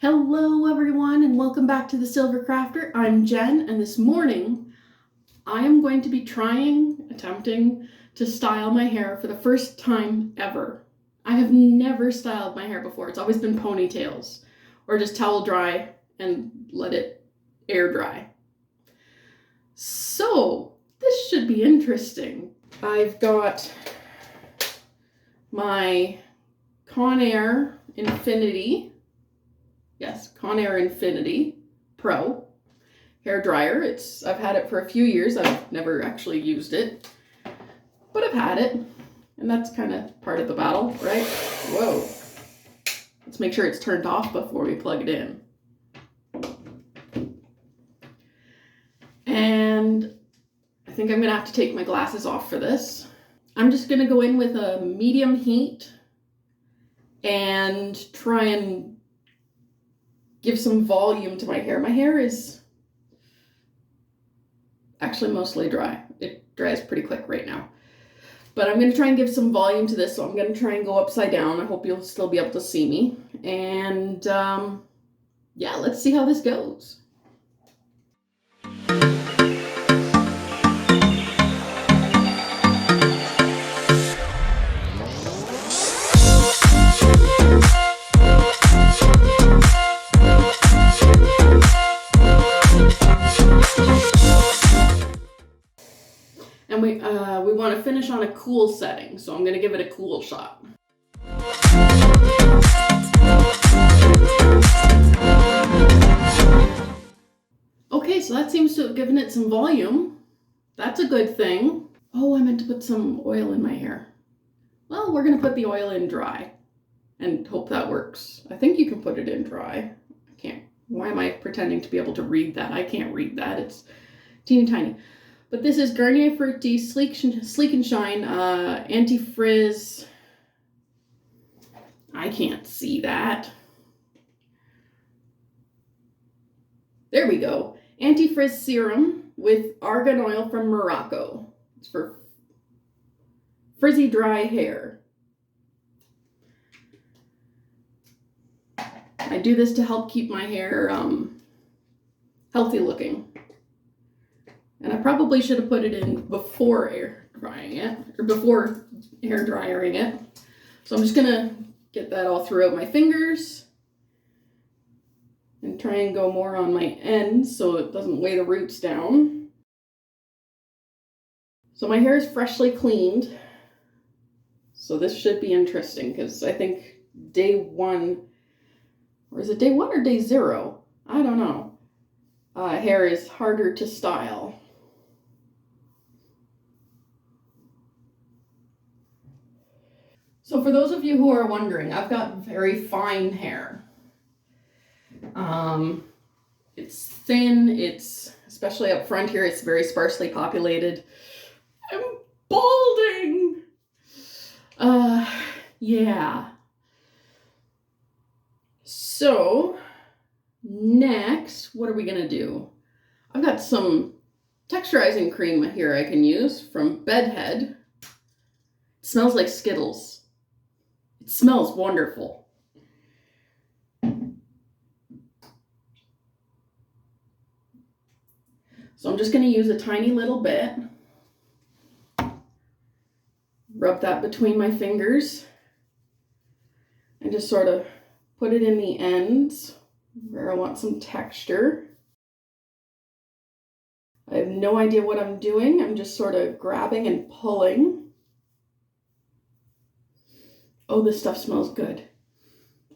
Hello everyone and welcome back to the Silver Crafter. I'm Jen and this morning I am going to be attempting to style my hair for the first time ever. I have never styled my hair before. It's always been ponytails or just towel dry and let it air dry. So this should be interesting. I've got my Garnier Infinity. Yes, Garnier Infinity Pro hair dryer. I've had it for a few years. I've never actually used it, but I've had it, and that's kind of part of the battle, right? Whoa. Let's make sure it's turned off before we plug it in. And I think I'm gonna have to take my glasses off for this. I'm just gonna go in with a medium heat and try and give some volume to my hair. My hair is actually mostly dry. It dries pretty quick right now. But I'm gonna try and give some volume to this, so I'm gonna try and go upside down. I hope you'll still be able to see me. And yeah, let's see how this goes. And we want to finish on a cool setting, so I'm going to give it a cool shot. Okay, so that seems to have given it some volume. That's a good thing. Oh, I meant to put some oil in my hair. Well, we're going to put the oil in dry and hope that works. I think you can put it in dry. I can't. Why am I pretending to be able to read that? I can't read that. It's teeny tiny. But this is Garnier Fructis Sleek and Shine Anti-Frizz. I can't see that. There we go. Anti-Frizz Serum with argan oil from Morocco. It's for frizzy dry hair. I do this to help keep my hair healthy looking. And I probably should have put it in before air drying it, or before hair drying it. So I'm just gonna get that all throughout my fingers and try and go more on my ends so it doesn't weigh the roots down. So my hair is freshly cleaned. So this should be interesting because I think day one, or is it day one or day zero? I don't know. Hair is harder to style. So for those of you who are wondering, I've got very fine hair. It's thin, it's, especially up front here, it's very sparsely populated. I'm balding! Yeah. So, next, what are we gonna do? I've got some texturizing cream here I can use from Bedhead. It smells like Skittles. It smells wonderful. So I'm just going to use a tiny little bit. Rub that between my fingers. And just sort of put it in the ends where I want some texture. I have no idea what I'm doing. I'm just sort of grabbing and pulling. Oh, this stuff smells good.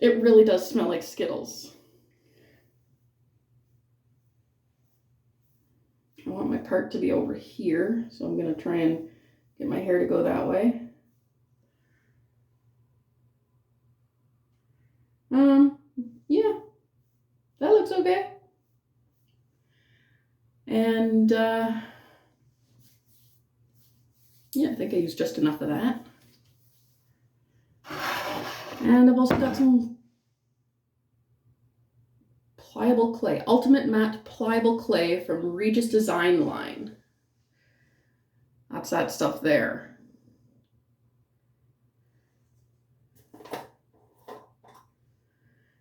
It really does smell like Skittles. I want my part to be over here, so I'm going to try and get my hair to go that way. Yeah, that looks okay. And, yeah, I think I used just enough of that. And I've also got some Pliable clay, Ultimate Matte Pliable Clay from Regis DesingLine. That's that stuff there.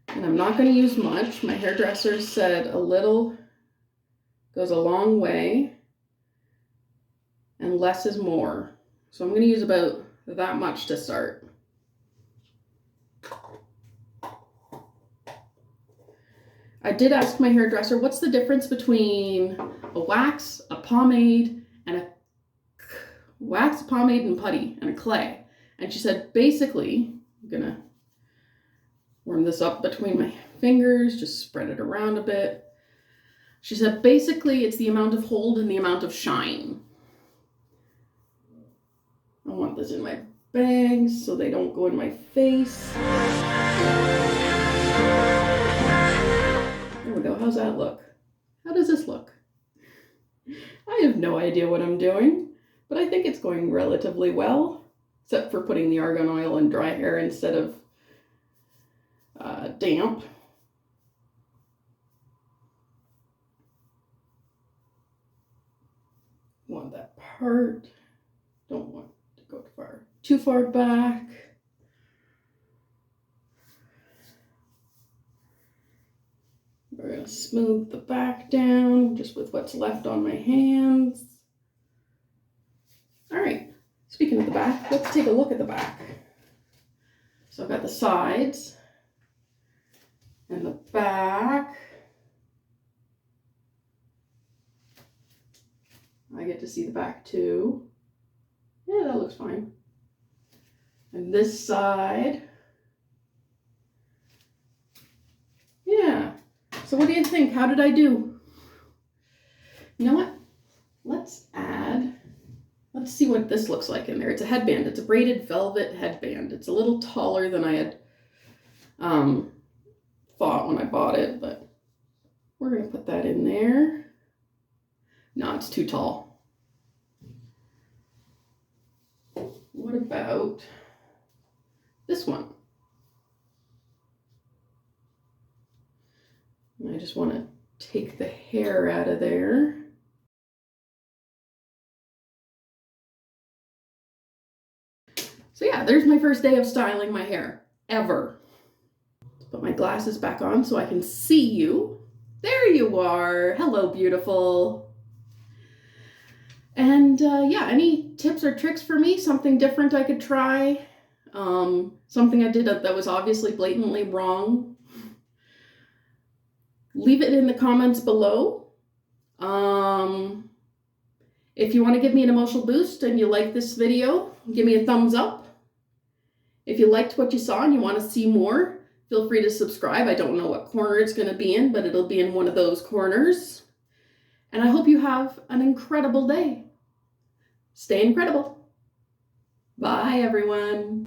And I'm I'm not going to use much. My hairdresser said a little goes a long way and less is more. So I'm going to use about that much to start. I did ask my hairdresser, what's the difference between a wax, a pomade, and a wax, pomade, and putty, and a clay? And she said, basically, I'm gonna warm this up between my fingers, just spread it around a bit. She said, basically, it's the amount of hold and the amount of shine. I want this in my bags so they don't go in my face. There we go. How's that look? How does this look? I have no idea what I'm doing, but I think it's going relatively well, except for putting the argan oil in dry hair instead of damp. Want that part. Don't want to go too far back. We're going to smooth the back down just with what's left on my hands. All right, speaking of the back, let's take a look at the back. So I've got the sides and the back. I get to see the back too. Yeah, that looks fine. And this side. Yeah. So what do you think? How did I do? You know what? Let's see what this looks like in there. It's a headband. It's a braided velvet headband. It's a little taller than I had thought when I bought it, but we're going to put that in there. No, it's too tall. What about this one? I just want to take the hair out of there. So yeah, there's my first day of styling my hair, ever. Let's put my glasses back on so I can see you. There you are. Hello, beautiful. And yeah, any tips or tricks for me? Something different I could try? Something I did that was obviously blatantly wrong? Leave it in the comments below. If you want to give me an emotional boost and you like this video, give me a thumbs up. If you liked what you saw and you want to see more, feel free to subscribe. I don't know what corner it's going to be in, but it'll be in one of those corners. And I hope you have an incredible day. Stay incredible. Bye, everyone.